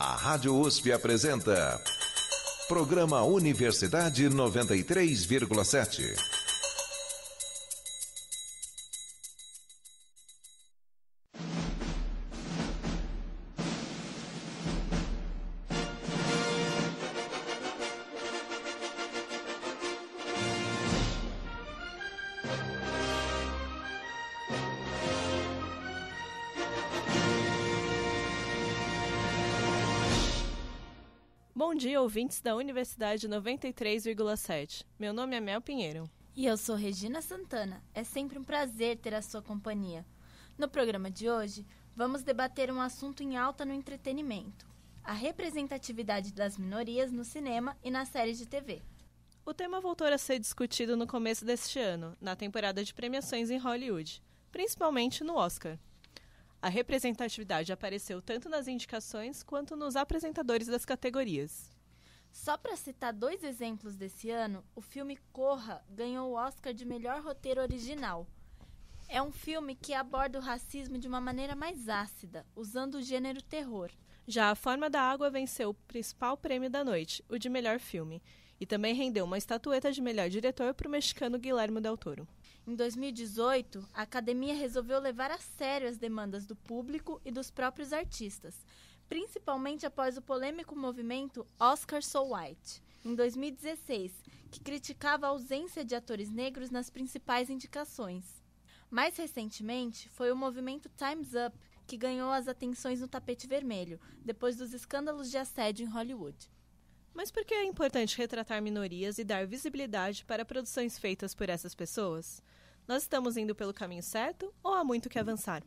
A Rádio USP apresenta Programa Universidade 93,7. Bom dia, ouvintes da Universidade 93,7. Meu nome é Mel Pinheiro. E eu sou Regina Santana. É sempre um prazer ter a sua companhia. No programa de hoje, vamos debater um assunto em alta no entretenimento: a representatividade das minorias no cinema e nas séries de TV. O tema voltou a ser discutido no começo deste ano, na temporada de premiações em Hollywood, principalmente no Oscar. A representatividade apareceu tanto nas indicações quanto nos apresentadores das categorias. Só para citar 2 exemplos desse ano, o filme Corra ganhou o Oscar de melhor roteiro original. É um filme que aborda o racismo de uma maneira mais ácida, usando o gênero terror. Já A Forma da Água venceu o principal prêmio da noite, o de melhor filme, e também rendeu uma estatueta de melhor diretor para o mexicano Guillermo del Toro. Em 2018, a Academia resolveu levar a sério as demandas do público e dos próprios artistas, principalmente após o polêmico movimento Oscar So White, em 2016, que criticava a ausência de atores negros nas principais indicações. Mais recentemente, foi o movimento Time's Up que ganhou as atenções no tapete vermelho, depois dos escândalos de assédio em Hollywood. Mas por que é importante retratar minorias e dar visibilidade para produções feitas por essas pessoas? Nós estamos indo pelo caminho certo ou há muito que avançar?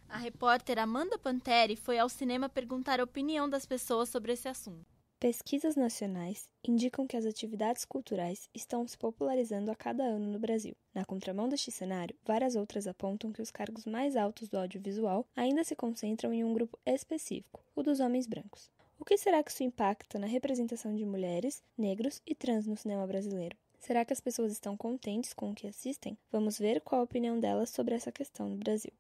A repórter Amanda Panteri foi ao cinema perguntar a opinião das pessoas sobre esse assunto. Pesquisas nacionais indicam que as atividades culturais estão se popularizando a cada ano no Brasil. Na contramão deste cenário, várias outras apontam que os cargos mais altos do audiovisual ainda se concentram em um grupo específico, o dos homens brancos. O que será que isso impacta na representação de mulheres, negros e trans no cinema brasileiro? Será que as pessoas estão contentes com o que assistem? Vamos ver qual a opinião delas sobre essa questão no Brasil.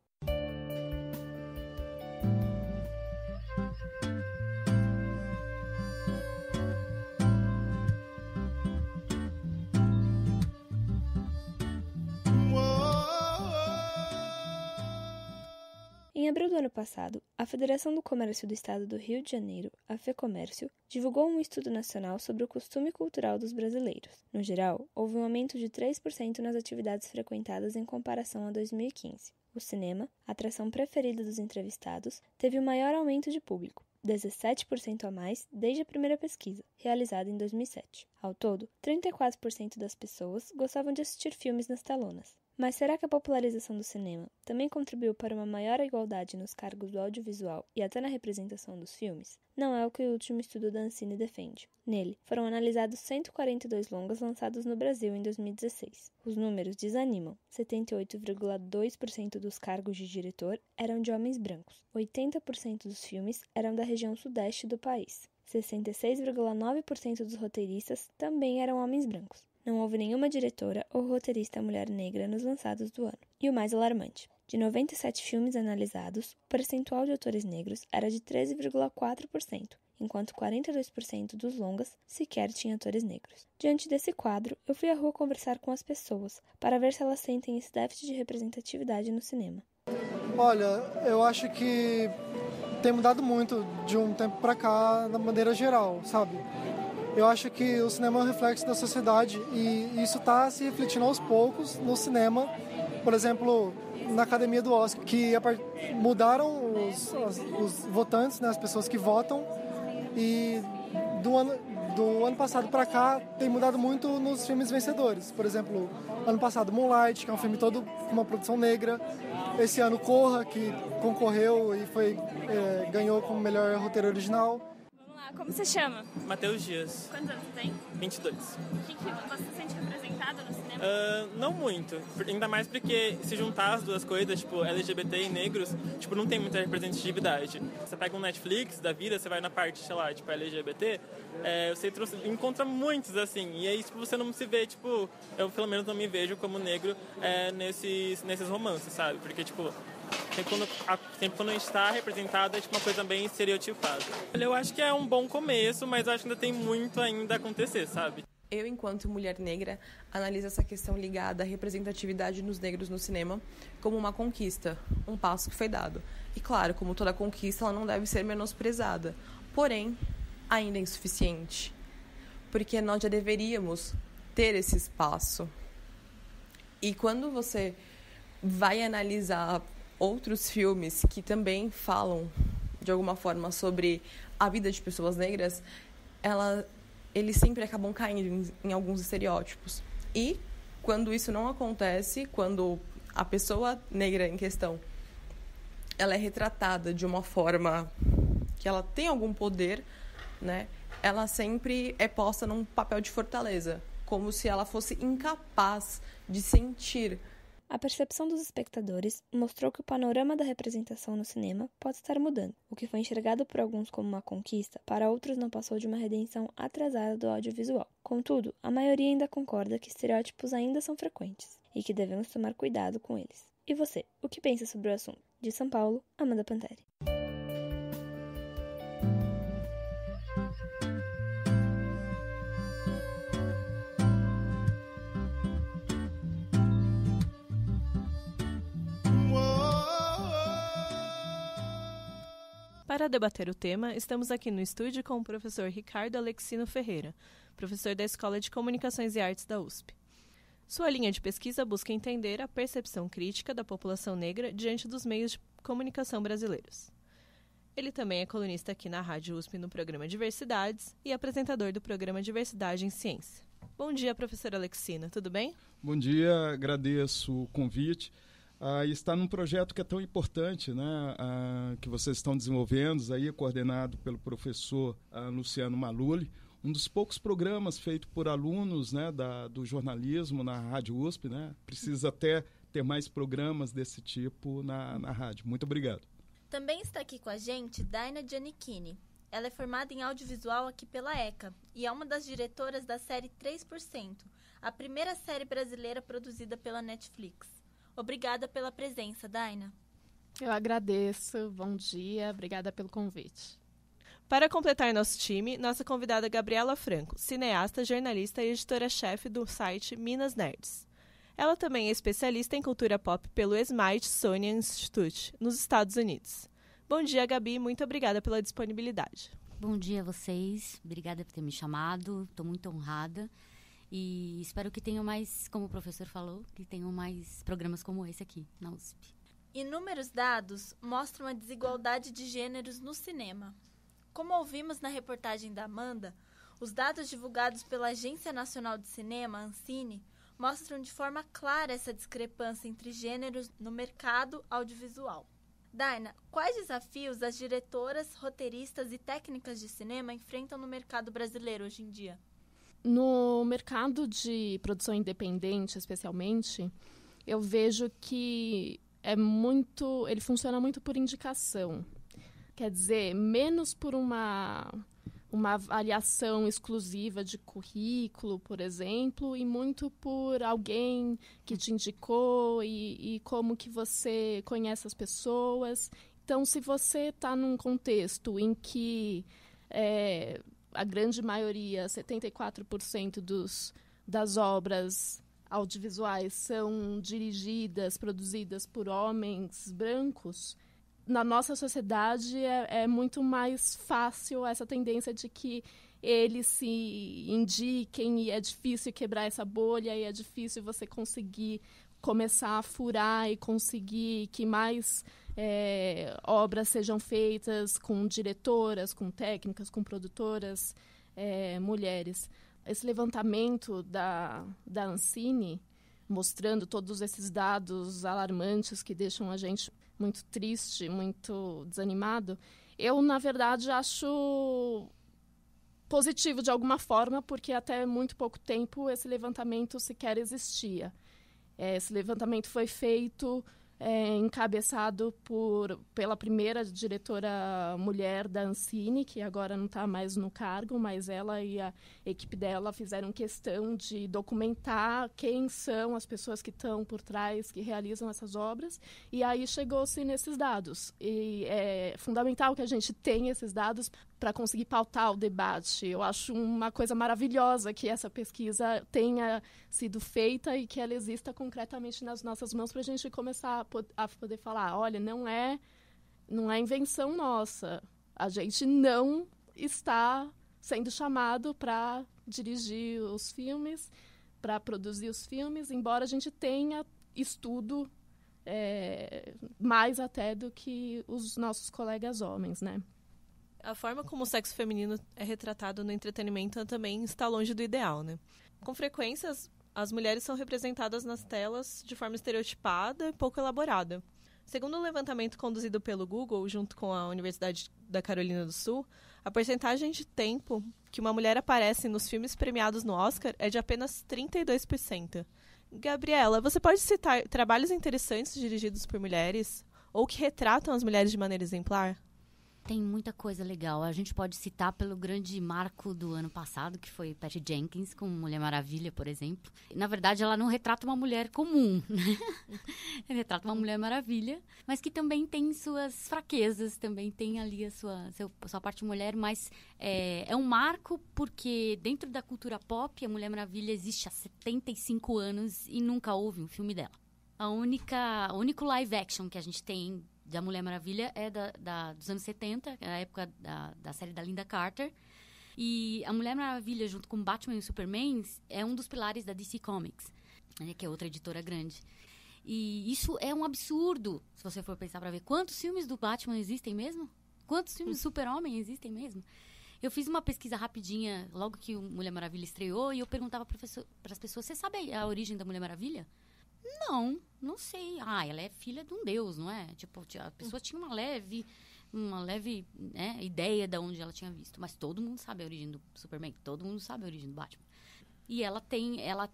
Em abril do ano passado, a Federação do Comércio do Estado do Rio de Janeiro, a FEComércio, divulgou um estudo nacional sobre o costume cultural dos brasileiros. No geral, houve um aumento de 3% nas atividades frequentadas em comparação a 2015. O cinema, a atração preferida dos entrevistados, teve o maior aumento de público, 17% a mais desde a primeira pesquisa, realizada em 2007. Ao todo, 34% das pessoas gostavam de assistir filmes nas telonas. Mas será que a popularização do cinema também contribuiu para uma maior igualdade nos cargos do audiovisual e até na representação dos filmes? Não é o que o último estudo da Ancine defende. Nele, foram analisados 142 longas lançados no Brasil em 2016. Os números desanimam. 78,2% dos cargos de diretor eram de homens brancos. 80% dos filmes eram da região sudeste do país. 66,9% dos roteiristas também eram homens brancos. Não houve nenhuma diretora ou roteirista mulher negra nos lançados do ano. E o mais alarmante, de 97 filmes analisados, o percentual de atores negros era de 13,4%, enquanto 42% dos longas sequer tinha atores negros. Diante desse quadro, eu fui à rua conversar com as pessoas, para ver se elas sentem esse déficit de representatividade no cinema. Olha, eu acho que tem mudado muito de um tempo para cá, da maneira geral, sabe? Eu acho que o cinema é um reflexo da sociedade e isso está se refletindo aos poucos no cinema. Por exemplo, na Academia do Oscar, que mudaram os votantes, né, as pessoas que votam, e do ano passado para cá tem mudado muito nos filmes vencedores. Por exemplo, ano passado Moonlight, que é um filme todo com uma produção negra. Esse ano Corra, que concorreu e ganhou como melhor roteiro original. Como você chama? Matheus Dias. Quantos anos você tem? 22. O que você se sente representado no cinema? Não muito. Ainda mais porque se juntar as duas coisas, tipo, LGBT e negros, tipo, não tem muita representatividade. Você pega um Netflix da vida, você vai na parte, sei lá, tipo, LGBT, você encontra muitos, assim, e aí, tipo, você não se vê, tipo, eu pelo menos não me vejo como negro nesses romances, sabe? Porque, tipo, sempre quando a gente está representado é tipo uma coisa bem estereotipada. Eu acho que é um bom começo, mas eu acho que ainda tem muito ainda a acontecer, sabe? Eu, enquanto mulher negra, analiso essa questão ligada à representatividade dos negros no cinema como uma conquista, um passo que foi dado. E claro, como toda conquista, ela não deve ser menosprezada. Porém, ainda é insuficiente. Porque nós já deveríamos ter esse espaço. E quando você vai analisar outros filmes que também falam, de alguma forma, sobre a vida de pessoas negras, eles sempre acabam caindo em alguns estereótipos. E, quando isso não acontece, quando a pessoa negra em questão ela é retratada de uma forma que ela tem algum poder, né, ela sempre é posta num papel de fortaleza, como se ela fosse incapaz de sentir. A percepção dos espectadores mostrou que o panorama da representação no cinema pode estar mudando. O que foi enxergado por alguns como uma conquista, para outros não passou de uma redenção atrasada do audiovisual. Contudo, a maioria ainda concorda que estereótipos ainda são frequentes e que devemos tomar cuidado com eles. E você, o que pensa sobre o assunto? De São Paulo, Amanda Panteri. Para debater o tema, estamos aqui no estúdio com o professor Ricardo Alexino Ferreira, professor da Escola de Comunicações e Artes da USP. Sua linha de pesquisa busca entender a percepção crítica da população negra diante dos meios de comunicação brasileiros. Ele também é colunista aqui na Rádio USP no programa Diversidades e apresentador do programa Diversidade em Ciência. Bom dia, professor Alexino, tudo bem? Bom dia, agradeço o convite. Está num projeto que é tão importante, né, que vocês estão desenvolvendo, aí, coordenado pelo professor Luciano Maluli, um dos poucos programas feitos por alunos, né, do jornalismo na Rádio USP, né? Precisa até ter mais programas desse tipo na rádio. Muito obrigado. Também está aqui com a gente Daina Giannichini. Ela é formada em audiovisual aqui pela ECA e é uma das diretoras da série 3%, a primeira série brasileira produzida pela Netflix. Obrigada pela presença, Daina. Eu agradeço. Bom dia. Obrigada pelo convite. Para completar nosso time, nossa convidada Gabriela Franco, cineasta, jornalista e editora-chefe do site Minas Nerds. Ela também é especialista em cultura pop pelo Smithsonian Institute, nos Estados Unidos. Bom dia, Gabi. Muito obrigada pela disponibilidade. Bom dia a vocês. Obrigada por ter me chamado. Estou muito honrada. E espero que tenham mais, como o professor falou, que tenham mais programas como esse aqui na USP. Inúmeros dados mostram a desigualdade de gêneros no cinema. Como ouvimos na reportagem da Amanda, os dados divulgados pela Agência Nacional de Cinema, Ancine, mostram de forma clara essa discrepância entre gêneros no mercado audiovisual. Daina, quais desafios as diretoras, roteiristas e técnicas de cinema enfrentam no mercado brasileiro hoje em dia? No mercado de produção independente, especialmente, eu vejo que ele funciona muito por indicação. Quer dizer, menos por uma avaliação exclusiva de currículo, por exemplo, e muito por alguém que te indicou e como que você conhece as pessoas. Então, se você está num contexto em que a grande maioria, 74% das obras audiovisuais são dirigidas, produzidas por homens brancos, na nossa sociedade é muito mais fácil essa tendência de que eles se indiquem e é difícil quebrar essa bolha e é difícil você conseguir começar a furar e conseguir que mais obras sejam feitas com diretoras, com técnicas, com produtoras mulheres. Esse levantamento da Ancine, mostrando todos esses dados alarmantes que deixam a gente muito triste, muito desanimado, eu, na verdade, acho positivo de alguma forma, porque até muito pouco tempo esse levantamento sequer existia. Esse levantamento foi feito encabeçado pela primeira diretora mulher da Ancine, que agora não está mais no cargo, mas ela e a equipe dela fizeram questão de documentar quem são as pessoas que estão por trás, que realizam essas obras, e aí chegou-se nesses dados. E é fundamental que a gente tenha esses dados para conseguir pautar o debate. Eu acho uma coisa maravilhosa que essa pesquisa tenha sido feita e que ela exista concretamente nas nossas mãos para a gente começar a poder falar, olha, não é invenção nossa. A gente não está sendo chamado para dirigir os filmes, para produzir os filmes, embora a gente tenha estudo mais até do que os nossos colegas homens, né? A forma como o sexo feminino é retratado no entretenimento também está longe do ideal, né? Com frequência, as mulheres são representadas nas telas de forma estereotipada e pouco elaborada. Segundo um levantamento conduzido pelo Google, junto com a Universidade da Carolina do Sul, a porcentagem de tempo que uma mulher aparece nos filmes premiados no Oscar é de apenas 32%. Gabriela, você pode citar trabalhos interessantes dirigidos por mulheres ou que retratam as mulheres de maneira exemplar? Tem muita coisa legal. A gente pode citar pelo grande marco do ano passado, que foi Patty Jenkins, com Mulher Maravilha, por exemplo. Na verdade, ela não retrata uma mulher comum, né? Ela retrata uma Mulher Maravilha, mas que também tem suas fraquezas, também tem ali a sua parte mulher, mas é um marco porque dentro da cultura pop, a Mulher Maravilha existe há 75 anos e nunca houve um filme dela. O único live action que a gente tem da Mulher Maravilha é dos anos 70, a época da série da Linda Carter. E a Mulher Maravilha, junto com Batman e Superman, é um dos pilares da DC Comics, né, que é outra editora grande. E isso é um absurdo, se você for pensar para ver. Quantos filmes do Batman existem mesmo? Quantos filmes do Super-Homem existem mesmo? Eu fiz uma pesquisa rapidinha logo que o Mulher Maravilha estreou e eu perguntava para as pessoas, você sabe a origem da Mulher Maravilha? Não sei. Ela é filha de um deus, não é? Tipo, a pessoa tinha uma leve ideia de onde ela tinha visto. Mas todo mundo sabe a origem do Superman, todo mundo sabe a origem do Batman. E ela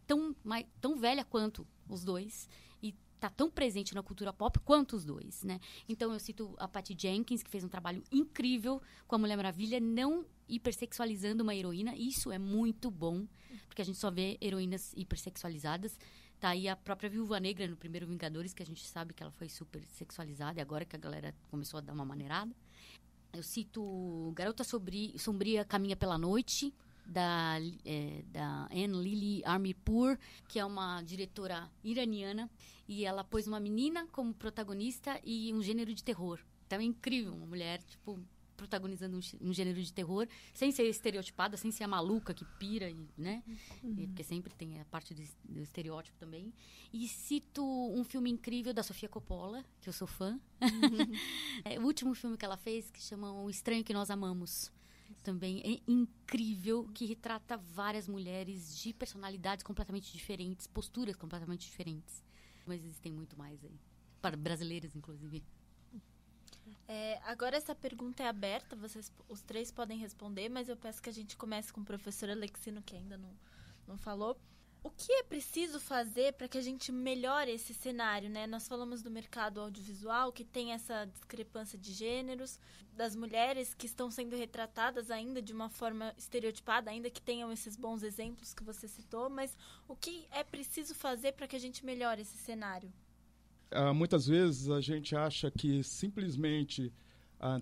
tão velha quanto os dois e tá tão presente na cultura pop quanto os dois, né? Então eu cito a Patty Jenkins, que fez um trabalho incrível com a Mulher Maravilha, não hipersexualizando uma heroína. Isso é muito bom, porque a gente só vê heroínas hipersexualizadas. Tá aí a própria Viúva Negra no primeiro Vingadores, que a gente sabe que ela foi super sexualizada, e agora que a galera começou a dar uma maneirada. Eu cito Garota Sombria Caminha pela Noite, da Anne Lily Amirpour, que é uma diretora iraniana, e ela pôs uma menina como protagonista e um gênero de terror. Então é incrível, uma mulher, protagonizando um gênero de terror, sem ser estereotipada, sem ser a maluca que pira, né? Porque sempre tem a parte do estereótipo também. E cito um filme incrível da Sofia Coppola, que eu sou fã. O último filme que ela fez, que chama O Estranho que Nós Amamos. Também é incrível, que retrata várias mulheres de personalidades completamente diferentes, posturas completamente diferentes. Mas existem muito mais aí, para brasileiras, inclusive. Agora essa pergunta é aberta, os três podem responder, mas eu peço que a gente comece com o professor Alexino, que ainda não falou. O que é preciso fazer para que a gente melhore esse cenário, né? Nós falamos do mercado audiovisual, que tem essa discrepância de gêneros, das mulheres que estão sendo retratadas ainda de uma forma estereotipada, ainda que tenham esses bons exemplos que você citou, mas o que é preciso fazer para que a gente melhore esse cenário? Muitas vezes a gente acha que simplesmente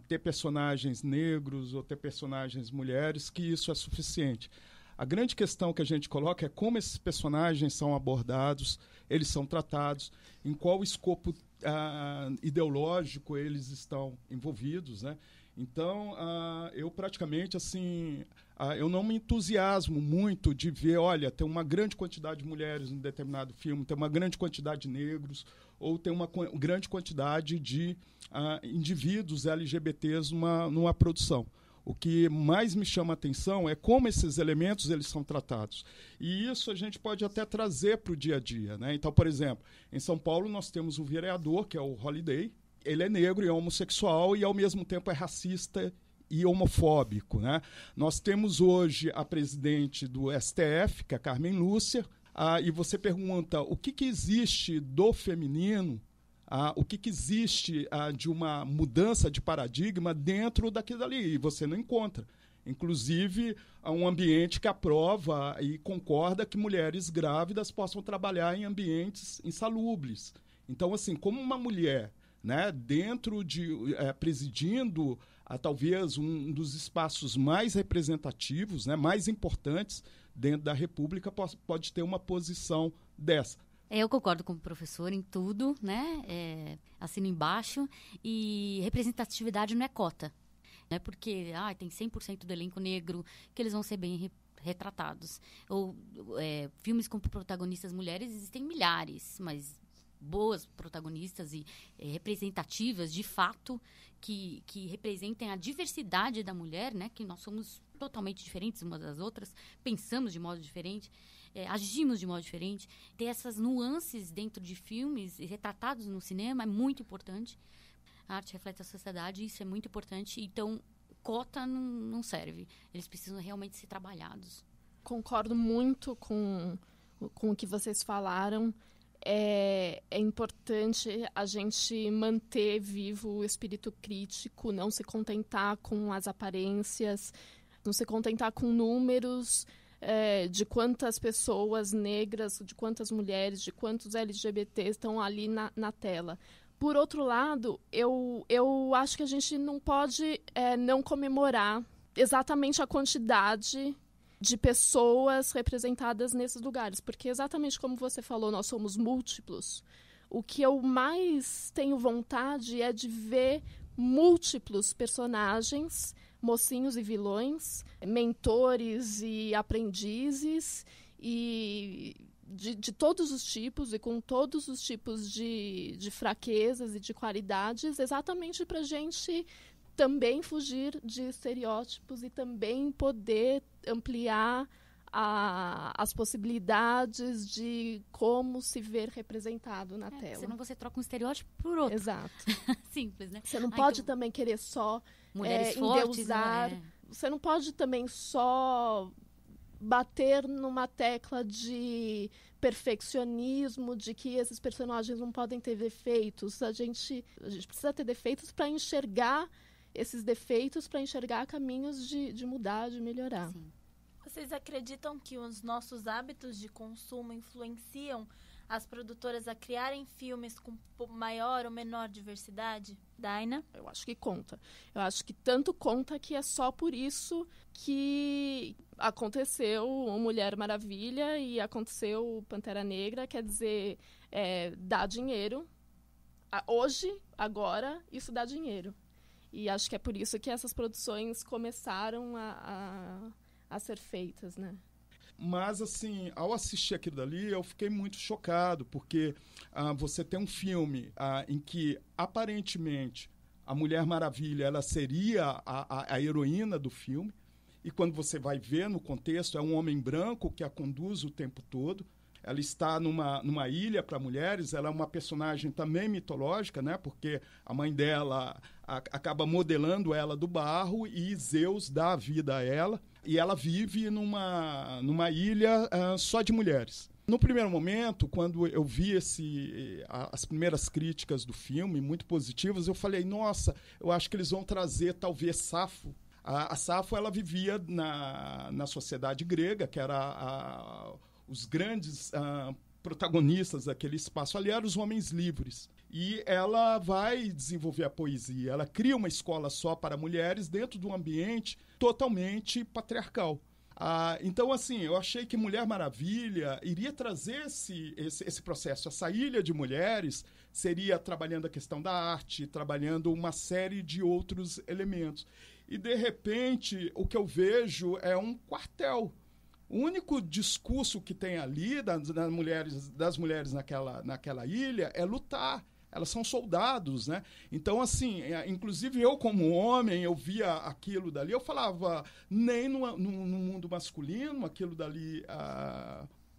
ter personagens negros ou ter personagens mulheres, que isso é suficiente. A grande questão que a gente coloca é como esses personagens são abordados, eles são tratados, em qual escopo ideológico eles estão envolvidos, né? Então, eu praticamente, eu não me entusiasmo muito de ver, olha, tem uma grande quantidade de mulheres em determinado filme, tem uma grande quantidade de negros, ou tem uma grande quantidade de indivíduos LGBTs numa produção. O que mais me chama a atenção é como esses elementos eles são tratados. E isso a gente pode até trazer para o dia a dia, né? Então, por exemplo, em São Paulo nós temos um vereador, que é o Holiday. Ele é negro e é homossexual e, ao mesmo tempo, é racista e homofóbico, né? Nós temos hoje a presidente do STF, que é a Carmen Lúcia, e você pergunta o que existe do feminino o que existe de uma mudança de paradigma dentro daquilo ali, e você não encontra. Inclusive, um ambiente que aprova e concorda que mulheres grávidas possam trabalhar em ambientes insalubres. Então, assim, como uma mulher, né, dentro de presidindo talvez um dos espaços mais representativos, né, mais importantes dentro da República, pode ter uma posição dessa. Eu concordo com o professor em tudo, né? Assino embaixo. E representatividade não é cota. Não é porque tem 100% do elenco negro que eles vão ser bem retratados. Ou filmes com protagonistas mulheres existem milhares, mas boas protagonistas e representativas, de fato, que representem a diversidade da mulher, né? Que nós somos totalmente diferentes umas das outras, pensamos de modo diferente, agimos de modo diferente. Ter essas nuances dentro de filmes e retratados no cinema é muito importante. A arte reflete a sociedade e isso é muito importante. Então, cota não serve. Eles precisam realmente ser trabalhados. Concordo muito com o que vocês falaram. É importante a gente manter vivo o espírito crítico, não se contentar com as aparências, não se contentar com números de quantas pessoas negras, de quantas mulheres, de quantos LGBTs estão ali na tela. Por outro lado, eu acho que a gente não pode não comemorar exatamente a quantidade de pessoas representadas nesses lugares, porque exatamente como você falou, nós somos múltiplos. O que eu mais tenho vontade é de ver múltiplos personagens, mocinhos e vilões, mentores e aprendizes, e de todos os tipos e com todos os tipos de fraquezas e de qualidades, exatamente para a gente também fugir de estereótipos e também poder ampliar as possibilidades de como se ver representado na tela. Senão você troca um estereótipo por outro. Exato. Simples, né? Você não pode também querer só mulheres fortes, endeusar. Né? Você não pode também só bater numa tecla de perfeccionismo, de que esses personagens não podem ter defeitos. A gente precisa ter defeitos para enxergar esses defeitos, para enxergar caminhos de mudar, de melhorar. Sim. Vocês acreditam que os nossos hábitos de consumo influenciam as produtoras a criarem filmes com maior ou menor diversidade? Daina? Eu acho que conta. Eu acho que tanto conta que é só por isso que aconteceu o Mulher Maravilha e aconteceu o Pantera Negra. Quer dizer, dá dinheiro. Hoje, agora, isso dá dinheiro. E acho que é por isso que essas produções começaram a ser feitas, né? Mas, assim, ao assistir aquilo dali, eu fiquei muito chocado, porque você tem um filme em que, aparentemente, a Mulher Maravilha ela seria a heroína do filme, e quando você vai ver no contexto, é um homem branco que a conduz o tempo todo. Ela está numa ilha para mulheres, ela é uma personagem também mitológica, né? Porque a mãe dela acaba modelando ela do barro e Zeus dá a vida a ela. E ela vive numa ilha só de mulheres. No primeiro momento, quando eu vi as primeiras críticas do filme, muito positivas, eu falei, nossa, eu acho que eles vão trazer talvez Safo. A Safo, ela vivia na sociedade grega, que era os grandes protagonistas daquele espaço ali eram os homens livres. E ela vai desenvolver a poesia. Ela cria uma escola só para mulheres dentro de um ambiente totalmente patriarcal. Então, assim, eu achei que Mulher Maravilha iria trazer esse processo. Essa ilha de mulheres seria trabalhando a questão da arte, trabalhando uma série de outros elementos. E, de repente, o que eu vejo é um quartel. O único discurso que tem ali das mulheres naquela ilha é lutar. Elas são soldados, né? Então, assim, inclusive eu como homem, eu via aquilo dali, eu falava, nem no mundo masculino aquilo dali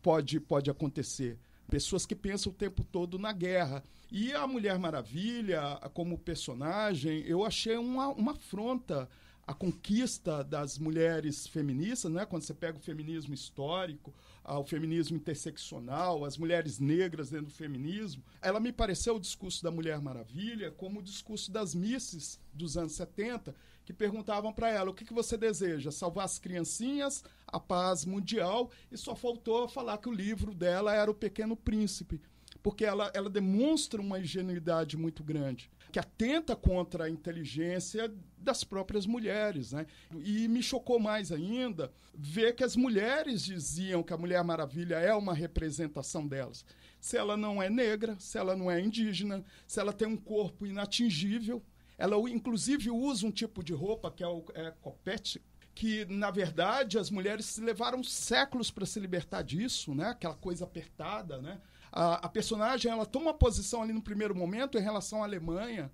pode acontecer. Pessoas que pensam o tempo todo na guerra. E a Mulher Maravilha, como personagem, eu achei uma afronta a conquista das mulheres feministas, né? Quando você pega o feminismo histórico, o feminismo interseccional, as mulheres negras dentro do feminismo, ela me pareceu o discurso da Mulher Maravilha como o discurso das misses dos anos 70, que perguntavam para ela: o que você deseja? Salvar as criancinhas, a paz mundial, e só faltou falar que o livro dela era O Pequeno Príncipe, porque ela demonstra uma ingenuidade muito grande, que atenta contra a inteligência das próprias mulheres, né? E me chocou mais ainda ver que as mulheres diziam que a Mulher Maravilha é uma representação delas. Se ela não é negra, se ela não é indígena, se ela tem um corpo inatingível, ela inclusive usa um tipo de roupa que é copete, que, na verdade, as mulheres levaram séculos para se libertar disso, né? Aquela coisa apertada, né? A personagem, ela toma uma posição ali no primeiro momento em relação à Alemanha.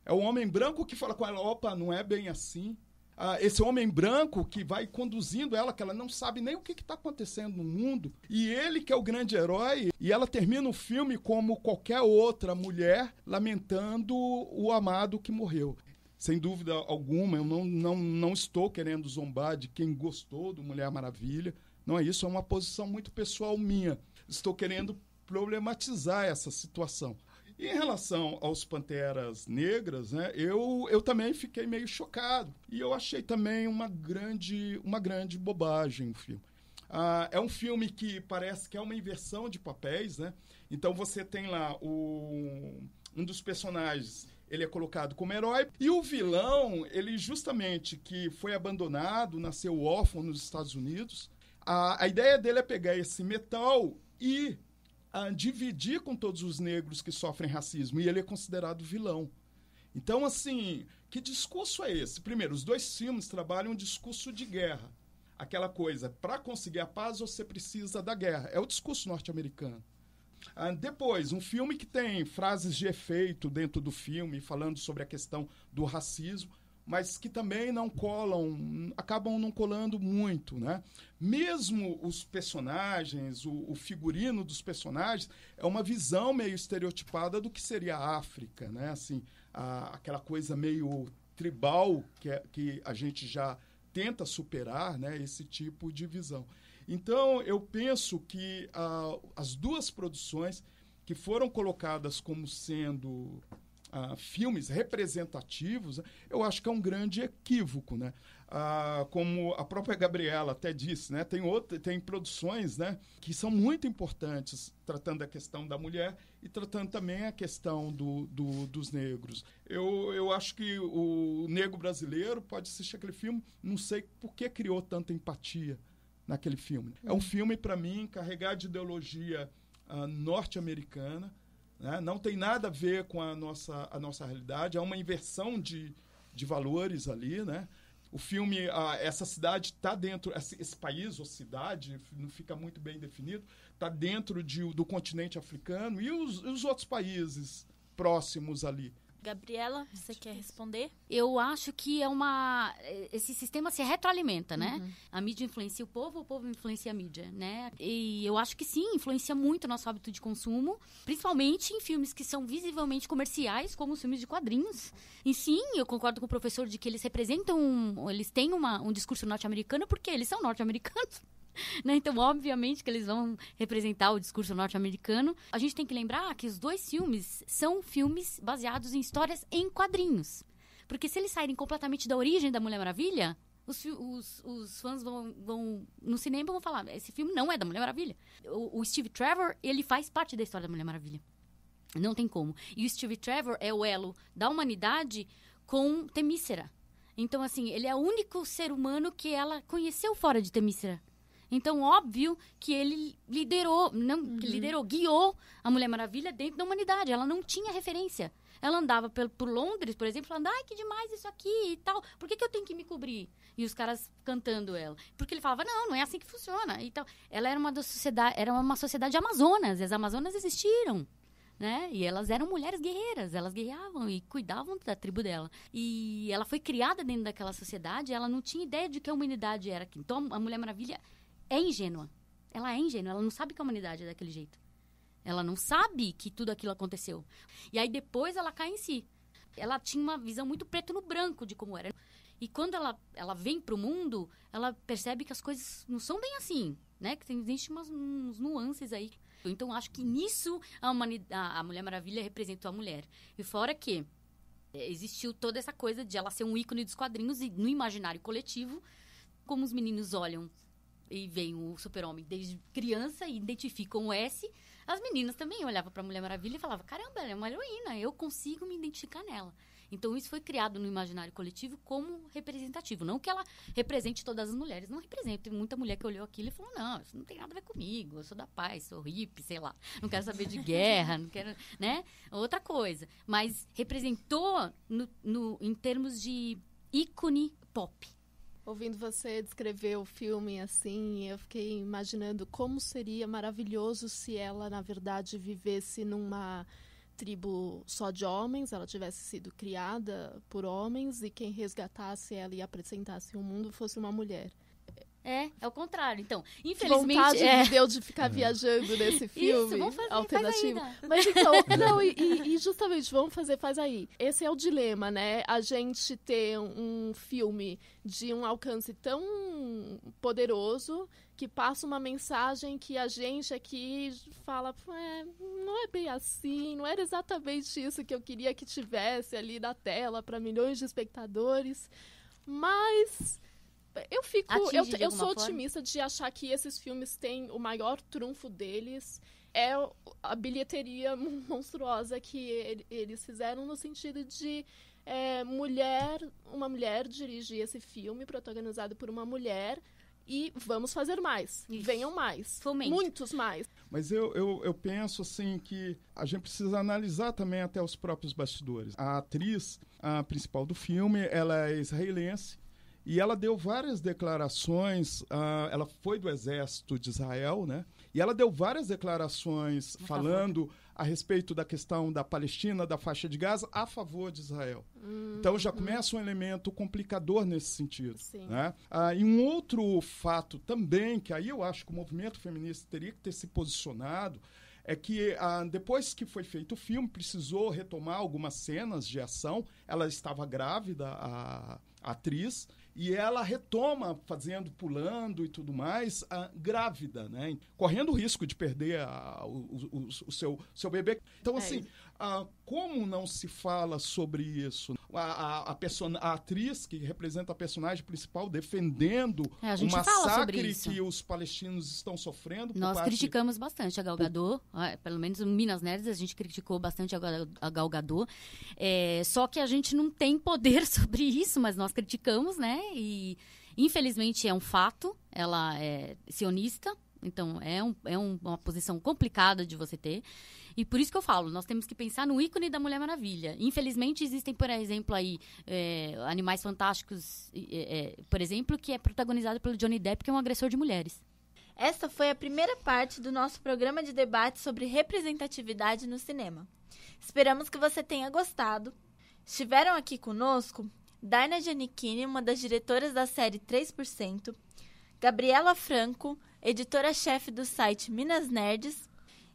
É o homem branco que fala com ela: opa, não é bem assim. Esse homem branco que vai conduzindo ela, que ela não sabe nem o que está acontecendo no mundo. E ele que é o grande herói. E ela termina o filme como qualquer outra mulher, lamentando o amado que morreu. Sem dúvida alguma, eu não estou querendo zombar de quem gostou do Mulher Maravilha. Não é isso, é uma posição muito pessoal minha. Estou querendo problematizar essa situação. E em relação aos Panteras Negras, né, eu também fiquei meio chocado. E eu achei também uma grande bobagem o filme. É um filme que parece que é uma inversão de papéis, né? Então você tem lá um dos personagens, ele é colocado como herói, e o vilão, ele justamente que foi abandonado, nasceu órfão nos Estados Unidos. A ideia dele é pegar esse metal e dividir com todos os negros que sofrem racismo, e ele é considerado vilão. Então, assim, que discurso é esse? Primeiro, os dois filmes trabalham um discurso de guerra. Aquela coisa, para conseguir a paz você precisa da guerra. É o discurso norte-americano. Depois, um filme que tem frases de efeito dentro do filme, falando sobre a questão do racismo, mas que também acabam não colando muito, né? Mesmo os personagens, o figurino dos personagens, é uma visão meio estereotipada do que seria a África, né? Assim, aquela coisa meio tribal que a gente já tenta superar, né? Esse tipo de visão. Então, eu penso que as duas produções que foram colocadas como sendo filmes representativos, eu acho que é um grande equívoco, né? Como a própria Gabriela até disse, né? Tem produções, né, que são muito importantes, tratando da questão da mulher e tratando também a questão dos negros. Eu acho que o negro brasileiro pode assistir aquele filme, não sei por que criou tanta empatia naquele filme. É um filme, para mim, carregado de ideologia norte-americana, né? Não tem nada a ver com a nossa realidade, é uma inversão de valores ali, né? O filme, essa cidade está dentro, esse país ou cidade, não fica muito bem definido, está dentro do continente africano e os outros países próximos ali. Gabriela, você quer responder? Eu acho que esse sistema se retroalimenta, né? A mídia influencia o povo influencia a mídia, né? E eu acho que sim, influencia muito o nosso hábito de consumo, principalmente em filmes que são visivelmente comerciais, como os filmes de quadrinhos. E sim, eu concordo com o professor de que eles eles têm um discurso norte-americano porque eles são norte-americanos. Né? Então, obviamente que eles vão representar o discurso norte-americano. A gente tem que lembrar que os dois filmes são filmes baseados em histórias em quadrinhos. Porque se eles saírem completamente da origem da Mulher Maravilha, os fãs vão no cinema e vão falar: esse filme não é da Mulher Maravilha. O Steve Trevor, ele faz parte da história da Mulher Maravilha. Não tem como. E o Steve Trevor é o elo da humanidade com Temícera. Então, assim, ele é o único ser humano que ela conheceu fora de Temícera. Então, óbvio que ele guiou a Mulher Maravilha dentro da humanidade. Ela não tinha referência. Ela andava por Londres, por exemplo, falando: ai, que demais isso aqui e tal. Por que eu tenho que me cobrir? E os caras cantando ela. Porque ele falava: não é assim que funciona. E tal. Ela era uma sociedade amazonas. E as amazonas existiram. Né? E elas eram mulheres guerreiras, elas guerreavam e cuidavam da tribo dela. E ela foi criada dentro daquela sociedade, ela não tinha ideia de que a humanidade era aqui. Então, a Mulher Maravilha é ingênua. Ela é ingênua, ela não sabe que a humanidade é daquele jeito. Ela não sabe que tudo aquilo aconteceu. E aí depois ela cai em si. Ela tinha uma visão muito preto no branco de como era. E quando ela vem pro mundo, ela percebe que as coisas não são bem assim, né? Que existem uns nuances aí. Então, acho que nisso a Mulher Maravilha representou a mulher. E fora que existiu toda essa coisa de ela ser um ícone dos quadrinhos e no imaginário coletivo, como os meninos olham e veem o Super-Homem desde criança e identificam o S, as meninas também olhavam para a Mulher Maravilha e falavam, caramba, ela é uma heroína, eu consigo me identificar nela. Então, isso foi criado no imaginário coletivo como representativo. Não que ela represente todas as mulheres, não representa. Tem muita mulher que olhou aquilo e falou, não, isso não tem nada a ver comigo, eu sou da paz, sou hippie, sei lá, não quero saber de guerra, não quero, né? Outra coisa. Mas representou em termos de ícone pop. Ouvindo você descrever o filme assim, eu fiquei imaginando como seria maravilhoso se ela, na verdade, vivesse numa tribo só de homens, ela tivesse sido criada por homens e quem resgatasse ela e apresentasse o mundo fosse uma mulher. É o contrário. Então, infelizmente... Vontade deu de ficar viajando nesse filme. Isso, vamos fazer, alternativo. faz aí, Mas então, não, e justamente, faz aí. Esse é o dilema, né? A gente ter um filme de um alcance tão poderoso que passa uma mensagem que a gente aqui fala, não é bem assim, não era exatamente isso que eu queria que tivesse ali na tela para milhões de espectadores, mas eu sou otimista de achar que esses filmes têm o maior trunfo deles é a bilheteria monstruosa que eles fizeram no sentido de uma mulher dirigir esse filme protagonizado por uma mulher e vamos fazer mais. Isso. Venham mais. Fomente. Muitos mais. Mas eu penso assim que a gente precisa analisar também até os próprios bastidores. A atriz principal do filme, ela é israelense e ela deu várias declarações, ela foi do exército de Israel, né? E ela deu várias declarações falando a respeito da questão da Palestina, da faixa de Gaza, a favor de Israel. Então já começa um elemento complicador nesse sentido. Né? E um outro fato também, que aí eu acho que o movimento feminista teria que ter se posicionado, é que depois que foi feito o filme, precisou retomar algumas cenas de ação. Ela estava grávida, a atriz, e ela retoma pulando e tudo mais, grávida, né? Correndo o risco de perder o seu bebê. Então, assim, como não se fala sobre isso? A atriz que representa a personagem principal defendendo o massacre que os palestinos estão sofrendo. Nós criticamos bastante a Gal Gadot, pelo menos no Minas Nerds a gente criticou bastante a Gal Gadot, só que a gente não tem poder sobre isso, mas nós criticamos, né? E infelizmente é um fato, ela é sionista, então uma posição complicada de você ter. E por isso que eu falo, nós temos que pensar no ícone da Mulher Maravilha. Infelizmente, existem, por exemplo, aí, Animais Fantásticos, por exemplo, que é protagonizado pelo Johnny Depp, que é um agressor de mulheres. Esta foi a primeira parte do nosso programa de debate sobre representatividade no cinema. Esperamos que você tenha gostado. Estiveram aqui conosco Daina Giannichini, uma das diretoras da série 3%, Gabriela Franco, editora-chefe do site Minas Nerds,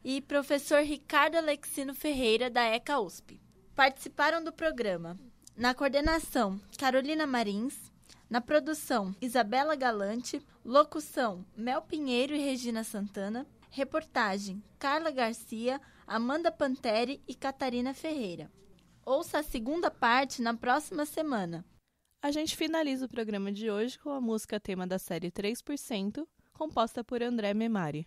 e professor Ricardo Alexino Ferreira, da ECA USP. Participaram do programa, na coordenação, Carolina Marins, na produção, Isabela Galante, locução, Mel Pinheiro e Regina Santana, reportagem, Carla Garcia, Amanda Panteri e Catarina Ferreira. Ouça a segunda parte na próxima semana. A gente finaliza o programa de hoje com a música tema da série 3%, composta por André Memari.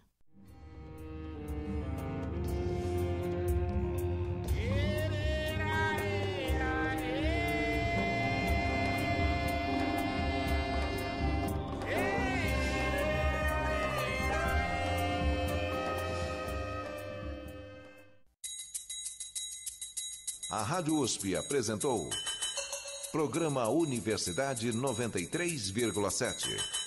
A Rádio USP apresentou Programa Universidade 93,7.